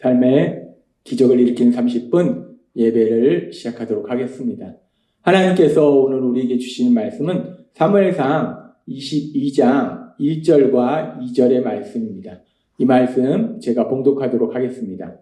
삶의 기적을 일으킨 30분 예배를 시작하도록 하겠습니다. 하나님께서 오늘 우리에게 주시는 말씀은 사무엘상 22장 1절과 2절의 말씀입니다. 이 말씀 제가 봉독하도록 하겠습니다.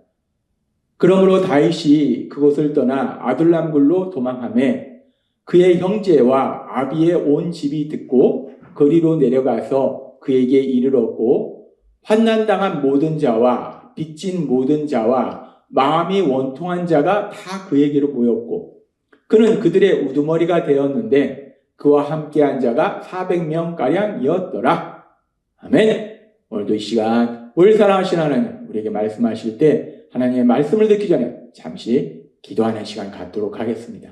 그러므로 다윗이 그곳을 떠나 아둘람굴로 도망하매 그의 형제와 아비의 온 집이 듣고 거리로 내려가서 그에게 이르렀고 환난당한 모든 자와 빚진 모든 자와 마음이 원통한 자가 다 그에게로 모였고 그는 그들의 우두머리가 되었는데 그와 함께한 자가 400명가량이었더라. 아멘. 오늘도 이 시간 우리 사랑하신 하나님 우리에게 말씀하실 때 하나님의 말씀을 듣기 전에 잠시 기도하는 시간 갖도록 하겠습니다.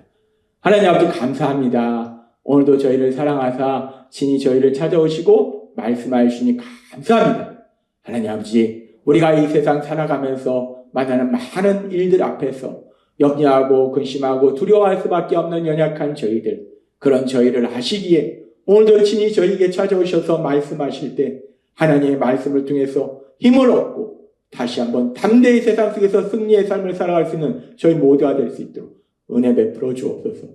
하나님 아버지 감사합니다. 오늘도 저희를 사랑하사 친히 저희를 찾아오시고 말씀하시니 감사합니다. 하나님 아버지 우리가 이 세상 살아가면서 만나는 많은 일들 앞에서 염려하고 근심하고 두려워할 수밖에 없는 연약한 저희들, 그런 저희를 아시기에 오늘도 친히 저희에게 찾아오셔서 말씀하실 때 하나님의 말씀을 통해서 힘을 얻고 다시 한번 담대히 세상 속에서 승리의 삶을 살아갈 수 있는 저희 모두가 될 수 있도록 은혜 베풀어 주옵소서.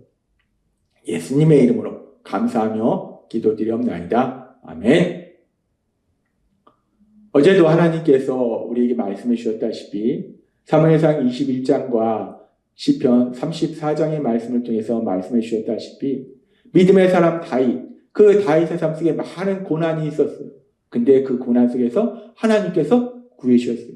예수님의 이름으로 감사하며 기도드리옵나이다. 아멘. 어제도 하나님께서 우리에게 말씀해 주셨다시피 사무엘상 21장과 시편 34장의 말씀을 통해서 말씀해 주셨다시피 믿음의 사람 다윗, 그 다윗의 삶 속에 많은 고난이 있었어요. 근데 그 고난 속에서 하나님께서 구해주셨어요.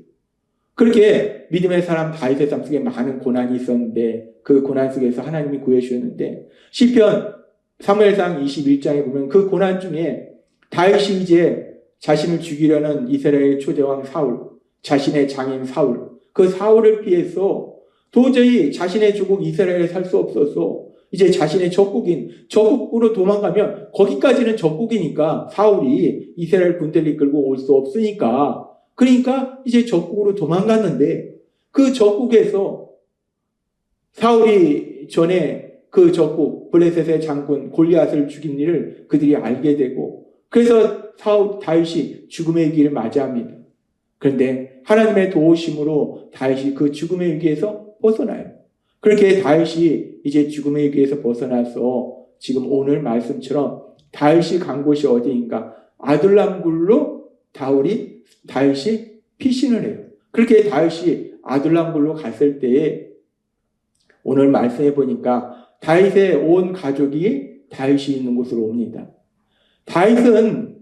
그렇게 믿음의 사람 다윗의 삶 속에 많은 고난이 있었는데 그 고난 속에서 하나님이 구해주셨는데 시편 사무엘상 21장에 보면 그 고난 중에 다윗이 이제 자신을 죽이려는 이스라엘 초대왕 사울, 자신의 장인 사울, 그 사울을 피해서 도저히 자신의 조국 이스라엘에 살 수 없어서 이제 자신의 적국으로 도망가면 거기까지는 적국이니까 사울이 이스라엘 군대를 이끌고 올 수 없으니까 그러니까 이제 적국으로 도망갔는데 그 적국에서 사울이 전에 그 적국 블레셋의 장군 골리앗을 죽인 일을 그들이 알게 되고 그래서 다윗이 죽음의 위기를 맞이합니다. 그런데 하나님의 도우심으로 다윗이 그 죽음의 위기에서 벗어나요. 그렇게 다윗이 이제 죽음의 위기에서 벗어나서 지금 오늘 말씀처럼 다윗이 간 곳이 어디인가? 아둘람굴로 다윗이 피신을 해요. 그렇게 다윗이 아둘람굴로 갔을 때에 오늘 말씀해 보니까 다윗의 온 가족이 다윗이 있는 곳으로 옵니다. 다윗은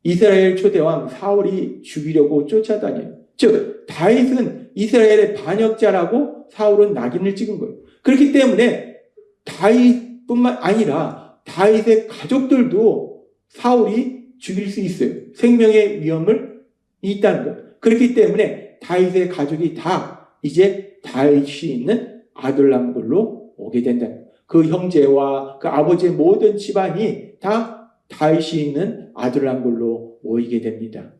이스라엘 초대왕 사울이 죽이려고 쫓아다녀요. 즉 다윗은 이스라엘의 반역자라고 사울은 낙인을 찍은 거예요. 그렇기 때문에 다윗뿐만 아니라 다윗의 가족들도 사울이 죽일 수 있어요. 생명의 위험을 있다는 거예요. 그렇기 때문에 다윗의 가족이 다 이제 다윗이 있는 아둘람굴로 오게 된다는 거예요. 그 형제와 그 아버지의 모든 집안이 다 다윗이 있는 아둘람굴로 모이게 됩니다.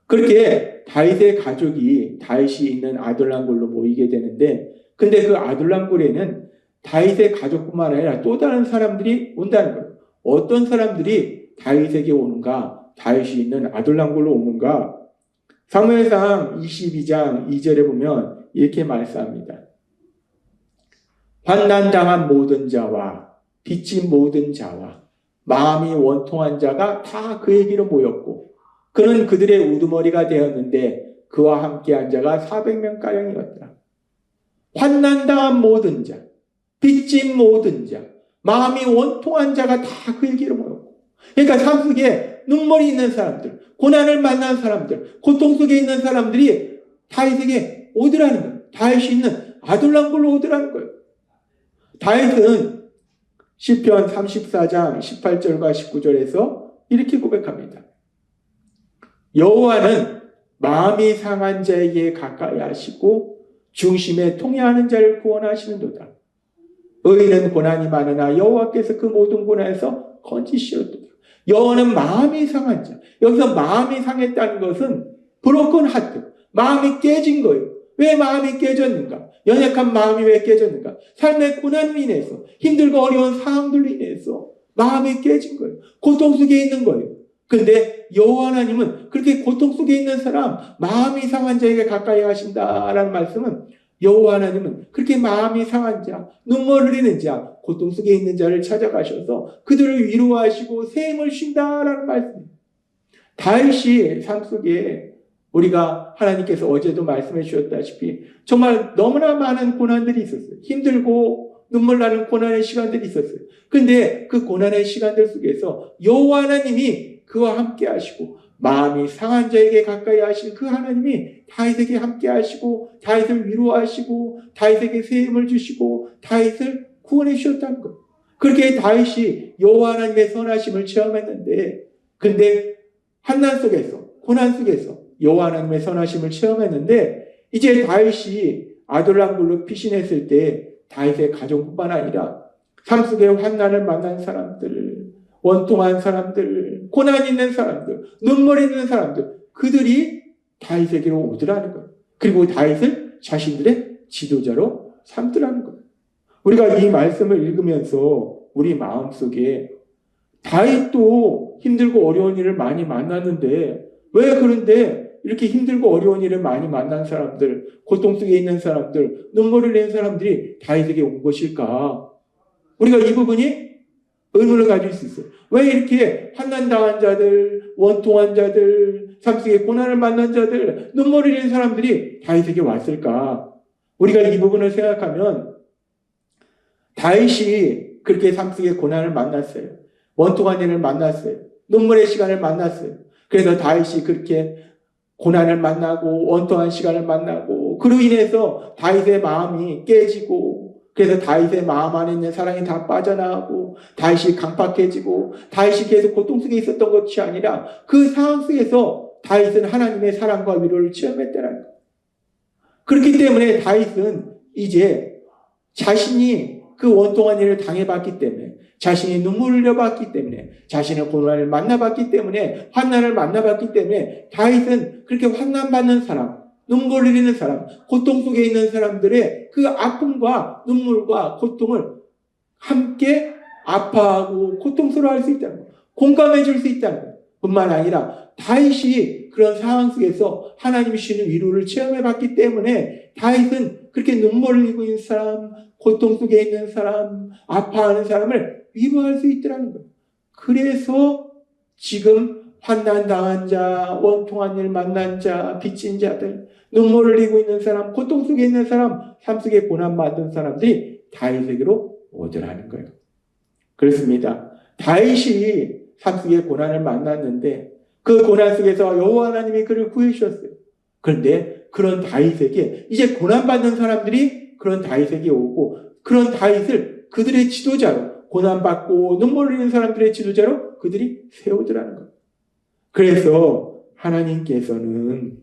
그렇게 다윗의 가족이 다윗이 있는 아둘람굴로 모이게 되는데 근데 그 아둘람굴에는 다윗의 가족뿐만 아니라 또 다른 사람들이 온다는 거예요. 어떤 사람들이 다윗에게 오는가? 다윗이 있는 아둘람굴로 오는가? 사무엘상 22장 2절에 보면 이렇게 말씀합니다. 환난당한 모든 자와 빚진 모든 자와 마음이 원통한 자가 다 그에게로 모였고 그는 그들의 우두머리가 되었는데 그와 함께한 자가 400명가량이었더라. 환난당한 모든 자, 빚진 모든 자, 마음이 원통한 자가 다 그에게로 모였고 그러니까 삶 속에 눈물이 있는 사람들, 고난을 만난 사람들, 고통 속에 있는 사람들이 다윗에게 오더라는 거예요. 다윗이 있는 아둘람굴로 오더라는 거예요. 다윗은 시편 34장 18절과 19절에서 이렇게 고백합니다. 여호와는 마음이 상한 자에게 가까이 하시고 중심에 통해하는 자를 구원하시는도다. 의인은 고난이 많으나 여호와께서 그 모든 고난에서 건지시었도다. 여호와는 마음이 상한 자. 여기서 마음이 상했다는 것은 브로큰 하트, 마음이 깨진 거예요. 왜 마음이 깨졌는가? 연약한 마음이 왜 깨졌는가? 삶의 고난으로 인해서 힘들고 어려운 상황들로 인해서 마음이 깨진 거예요. 고통 속에 있는 거예요. 그런데 여호와 하나님은 그렇게 고통 속에 있는 사람, 마음이 상한 자에게 가까이 하신다라는 말씀은 여호와 하나님은 그렇게 마음이 상한 자, 눈물 흘리는 자, 고통 속에 있는 자를 찾아가셔서 그들을 위로하시고 새 힘을 쉰다라는 말씀입니다. 다윗이 삶 속에 우리가 하나님께서 어제도 말씀해 주셨다시피 정말 너무나 많은 고난들이 있었어요. 힘들고 눈물 나는 고난의 시간들이 있었어요. 그런데 그 고난의 시간들 속에서 여호와 하나님이 그와 함께 하시고 마음이 상한 자에게 가까이 하신 그 하나님이 다윗에게 함께 하시고 다윗을 위로하시고 다윗에게 새 힘을 주시고 다윗을 구원해 주셨다는 것. 그렇게 다윗이 여호와 하나님의 선하심을 체험했는데 근데 환난 속에서 고난 속에서 여호와 하나님의 선하심을 체험했는데 이제 다윗이 아둘람굴로 피신했을 때 다윗의 가정뿐만 아니라 삶 속에 환난을 만난 사람들, 원통한 사람들, 고난 있는 사람들, 눈물 있는 사람들, 그들이 다윗에게로 오더라는 거예요. 그리고 다윗을 자신들의 지도자로 삼더라는 거예요. 우리가 이 말씀을 읽으면서 우리 마음속에 다윗도 힘들고 어려운 일을 많이 만났는데 왜 그런데 이렇게 힘들고 어려운 일을 많이 만난 사람들, 고통 속에 있는 사람들, 눈물을 낸 사람들이 다윗에게 온 것일까? 우리가 이 부분이 의문을 가질 수 있어요. 왜 이렇게 환난당한 자들, 원통한 자들, 삶 속에 고난을 만난 자들, 눈물을 흘린 사람들이 다윗에게 왔을까? 우리가 이 부분을 생각하면 다윗이 그렇게 삶 속에 고난을 만났어요. 원통한 일을 만났어요. 눈물의 시간을 만났어요. 그래서 다윗이 그렇게 고난을 만나고 원통한 시간을 만나고 그로 인해서 다윗의 마음이 깨지고 그래서 다윗의 마음 안에 있는 사랑이 다 빠져나가고 다윗이 강팍해지고 다윗이 계속 고통 속에 있었던 것이 아니라 그 상황 속에서 다윗은 하나님의 사랑과 위로를 체험했다는 거예요. 그렇기 때문에 다윗은 이제 자신이 그 원통한 일을 당해봤기 때문에 자신이 눈물을 흘려봤기 때문에 자신의 고난을 만나봤기 때문에 환난을 만나봤기 때문에 다윗은 그렇게 환난받는 사람, 눈물 흘리는 사람, 고통 속에 있는 사람들의 그 아픔과 눈물과 고통을 함께 아파하고 고통스러워할 수 있다는 거예요. 공감해 줄 수 있다는 거예요. 뿐만 아니라 다윗이 그런 상황 속에서 하나님이 주시는 위로를 체험해봤기 때문에 다윗은 그렇게 눈물을 흘리고 있는 사람, 고통 속에 있는 사람, 아파하는 사람을 위로할 수 있더라는 거예요. 그래서 지금 환난당한 자, 원통한 일 만난 자, 빚진 자들, 눈물을 흘리고 있는 사람, 고통 속에 있는 사람, 삶 속에 고난받은 사람들이 다윗에게로 오더라는 거예요. 그렇습니다. 다윗이 삶 속에 고난을 만났는데 그 고난 속에서 여호와 하나님이 그를 구해 주셨어요. 그런데 그런 다윗에게 이제 고난받는 사람들이 그런 다윗에게 오고 그런 다윗을 그들의 지도자로 고난받고 눈물 흘리는 사람들의 지도자로 그들이 세우더라는 거예요. 그래서 하나님께서는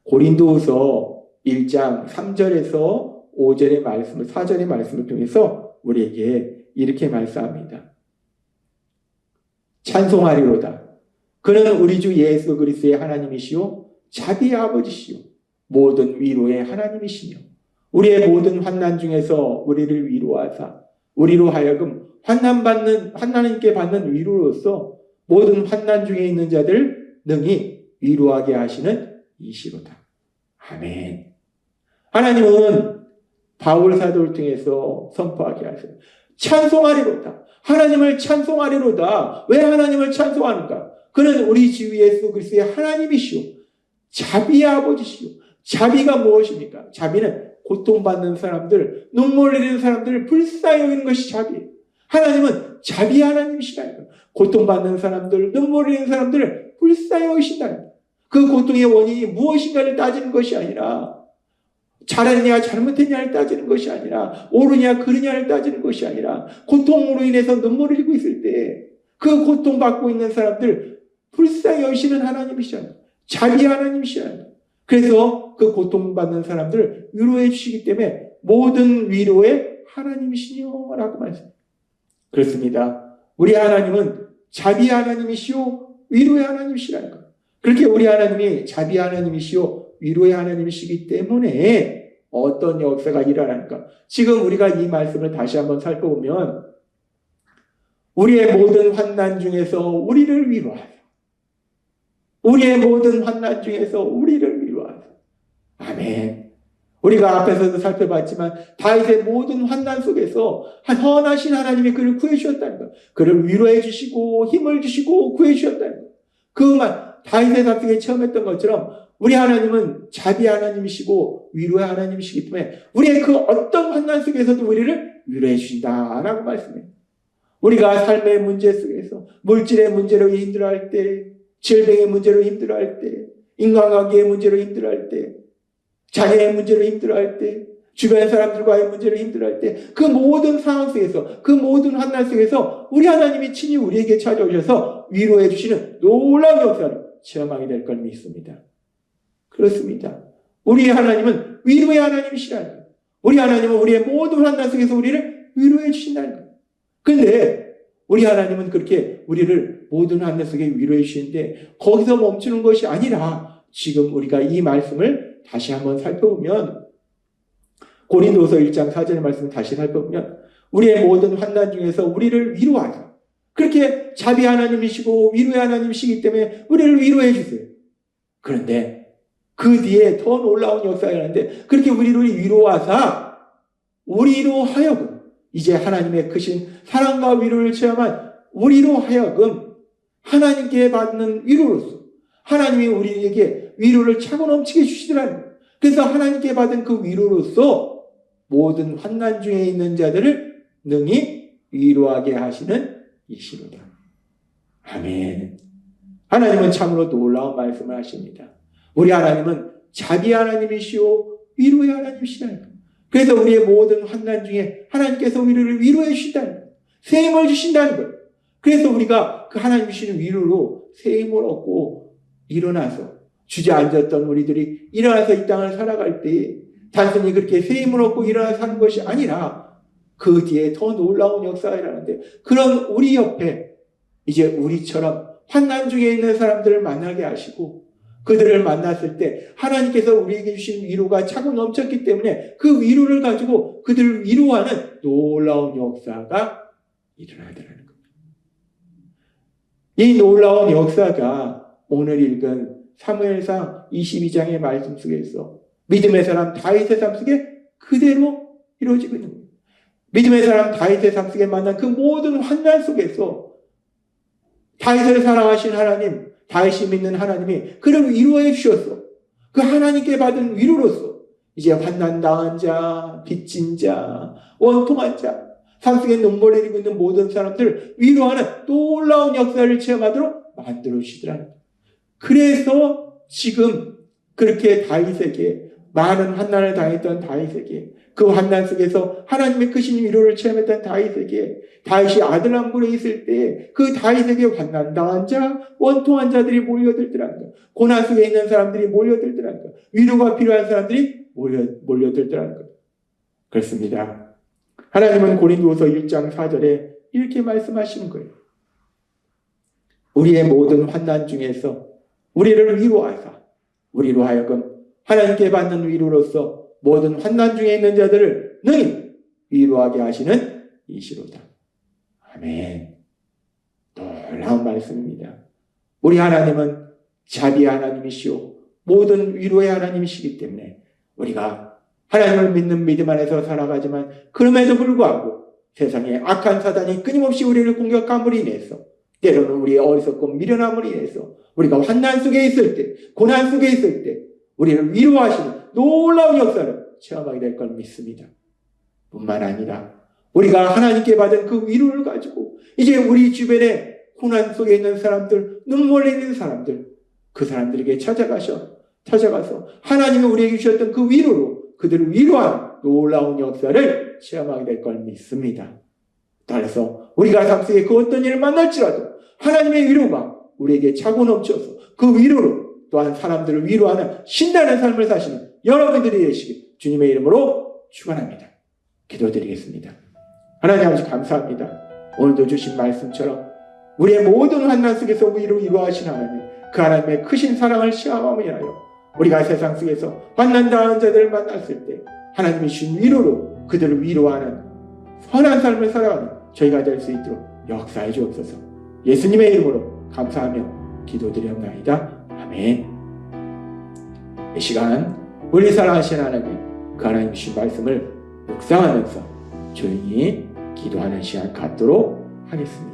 고린도후서 1장 3절에서 5절의 말씀을 4절의 말씀을 통해서 우리에게 이렇게 말씀합니다. 찬송하리로다. 그는 우리 주 예수 그리스도의 하나님이시요 자비의 아버지시요 모든 위로의 하나님이시며 우리의 모든 환난 중에서 우리를 위로하사 우리로 하여금 환난님께 받는 위로로서 모든 환난 중에 있는 자들 능히 위로하게 하시는 이시로다. 아멘. 하나님은 바울 사도를 통해서 선포하게 하세요. 찬송하리로다. 하나님을 찬송하리로다. 왜 하나님을 찬송하는가? 그는 우리 주 예수 그리스도의 하나님이시오. 자비의 아버지시오. 자비가 무엇입니까? 자비는 고통받는 사람들, 눈물 흘리는 사람들을 불쌍히 여기는 것이 자비예요. 하나님은 자비의 하나님이시라니까. 고통받는 사람들, 눈물 흘리는 사람들을 불쌍히 여기신다니까. 그 고통의 원인이 무엇인가를 따지는 것이 아니라 잘했냐 잘못했냐를 따지는 것이 아니라 옳으냐 그르냐를 따지는 것이 아니라 고통으로 인해서 눈물을 흘리고 있을 때 그 고통받고 있는 사람들 불쌍히 여기시는 하나님이시잖아요. 자비 하나님이시잖아요. 그래서 그 고통받는 사람들을 위로해 주시기 때문에 모든 위로의 하나님이시뇨 라고 말씀합니다. 그렇습니다. 우리 하나님은 자비 하나님이시오 위로의 하나님이시라니까. 그렇게 우리 하나님이 자비 하나님이시오 위로의 하나님이시기 때문에 어떤 역사가 일어나니까 지금 우리가 이 말씀을 다시 한번 살펴보면 우리의 모든 환난 중에서 우리를 위로하여, 우리의 모든 환난 중에서 우리를 위로하여. 아멘. 우리가 앞에서도 살펴봤지만 다윗의 모든 환난 속에서 선하신 하나님이 그를 구해주셨다는 것, 그를 위로해 주시고 힘을 주시고 구해주셨다는 것, 그만 다윗의 삶 속에 체험했던 것처럼 우리 하나님은 자비 하나님이시고 위로의 하나님이시기 때문에 우리의 그 어떤 환난 속에서도 우리를 위로해 주신다라고 말씀해요. 우리가 삶의 문제 속에서 물질의 문제로 힘들어할 때, 질병의 문제로 힘들어할 때, 인간관계의 문제로 힘들어할 때, 자녀의 문제로 힘들어할 때, 주변 사람들과의 문제로 힘들어할 때, 그 모든 상황 속에서, 그 모든 환난 속에서 우리 하나님이 친히 우리에게 찾아오셔서 위로해 주시는 놀라운 역사를 체험하게 될 걸 믿습니다. 그렇습니다. 우리 하나님은 위로의 하나님이시라는 거예요. 우리 하나님은 우리의 모든 환난 속에서 우리를 위로해 주신다는 거예요. 그런데 우리 하나님은 그렇게 우리를 모든 환난 속에 위로해 주시는데 거기서 멈추는 것이 아니라 지금 우리가 이 말씀을 다시 한번 살펴보면 고린도서 1장 4절의 말씀을 다시 살펴보면 우리의 모든 환난 중에서 우리를 위로하사, 그렇게 자비 하나님이시고 위로의 하나님이시기 때문에 우리를 위로해 주세요. 그런데 그 뒤에 더 놀라운 역사가 일어나는데 그렇게 우리를 위로하사 우리로 하여금 이제 하나님의 크신 사랑과 위로를 체험한 우리로 하여금 하나님께 받는 위로로서 하나님이 우리에게 위로를 차고 넘치게 주시더라는 거예요. 그래서 하나님께 받은 그 위로로서 모든 환난 중에 있는 자들을 능히 위로하게 하시는 이시로다. 아멘. 하나님은 참으로 놀라운 말씀을 하십니다. 우리 하나님은 자비 하나님이시오 위로의 하나님이시라는 거예요. 그래서 우리의 모든 환난 중에 하나님께서 우리를 위로해 주신다는 거예요. 새 힘을 주신다는 거예요. 그래서 우리가 그 하나님 주시는 위로로 새 힘을 얻고 일어나서 주저앉았던 우리들이 일어나서 이 땅을 살아갈 때 단순히 그렇게 새 힘을 얻고 일어나서 사는 것이 아니라 그 뒤에 더 놀라운 역사가 일어나는데 그런 우리 옆에 이제 우리처럼 환난 중에 있는 사람들을 만나게 하시고 그들을 만났을 때 하나님께서 우리에게 주신 위로가 차고 넘쳤기 때문에 그 위로를 가지고 그들을 위로하는 놀라운 역사가 일어나더라는 겁니다. 이 놀라운 역사가 오늘 읽은 사무엘상 22장의 말씀 속에서 믿음의 사람 다윗의 삶 속에 그대로 이루어지고 있는 겁니다. 믿음의 사람 다윗의 삶 속에 만난 그 모든 환난 속에서 다윗을 사랑하신 하나님, 다윗이 믿는 하나님이 그를 위로해 주셨어. 그 하나님께 받은 위로로서 이제 환난 당한 자, 빚진 자, 원통한 자, 삶 속에 눈물을 흘리고 있는 모든 사람들을 위로하는 놀라운 역사를 체험하도록 만들어 주시더라는 거예요. 그래서 지금 그렇게 다윗에게 많은 환난을 당했던 다윗에게 그 환난 속에서 하나님의 크신 위로를 체험했던 다윗에게 다윗이 아들람굴에 있을 때 그 다윗에게 환난 당한 자, 원통한 자들이 몰려들더라는 거예요. 고난 속에 있는 사람들이 몰려들더라는 거예요. 위로가 필요한 사람들이 몰려들더라는 거예요. 그렇습니다. 하나님은 고린도서 1장 4절에 이렇게 말씀하시는 거예요. 우리의 모든 환난 중에서 우리를 위로하사 우리로 하여금 하나님께 받는 위로로서 모든 환난 중에 있는 자들을 능히 위로하게 하시는 이시로다. 아멘. 놀라운 말씀입니다. 우리 하나님은 자비 하나님이시오 모든 위로의 하나님이시기 때문에 우리가 하나님을 믿는 믿음 안에서 살아가지만 그럼에도 불구하고 세상에 악한 사단이 끊임없이 우리를 공격함으로 인해서 때로는 우리의 어리석고 미련함으로 인해서 우리가 환난 속에 있을 때 고난 속에 있을 때 우리를 위로하시는 놀라운 역사를 체험하게 될 걸 믿습니다. 뿐만 아니라 우리가 하나님께 받은 그 위로를 가지고 이제 우리 주변에 고난 속에 있는 사람들, 눈물 흘리는 사람들, 그 사람들에게 찾아가서 하나님이 우리에게 주셨던 그 위로로 그들을 위로하는 놀라운 역사를 체험하게 될 걸 믿습니다. 따라서 우리가 삶 속에 그 어떤 일을 만날지라도 하나님의 위로가 우리에게 차고 넘쳐서 그 위로로 또한 사람들을 위로하는 신나는 삶을 사시는 여러분들이 되시길 주님의 이름으로 축원합니다. 기도드리겠습니다. 하나님 아버지 감사합니다. 오늘도 주신 말씀처럼 우리의 모든 환난 속에서 우리를 위로하신 하나님, 그 하나님의 크신 사랑을 시험함으로 인하여 우리가 세상 속에서 환난 당한 자들을 만났을 때 하나님이 주신 위로로 그들을 위로하는 선한 삶을 살아가는 저희가 될 수 있도록 역사해 주옵소서. 예수님의 이름으로 감사하며 기도드렸나이다. 아멘. 이 시간 우리 사랑하시는 하나님, 그 하나님 주신 말씀을 묵상하면서 조용히 기도하는 시간 갖도록 하겠습니다.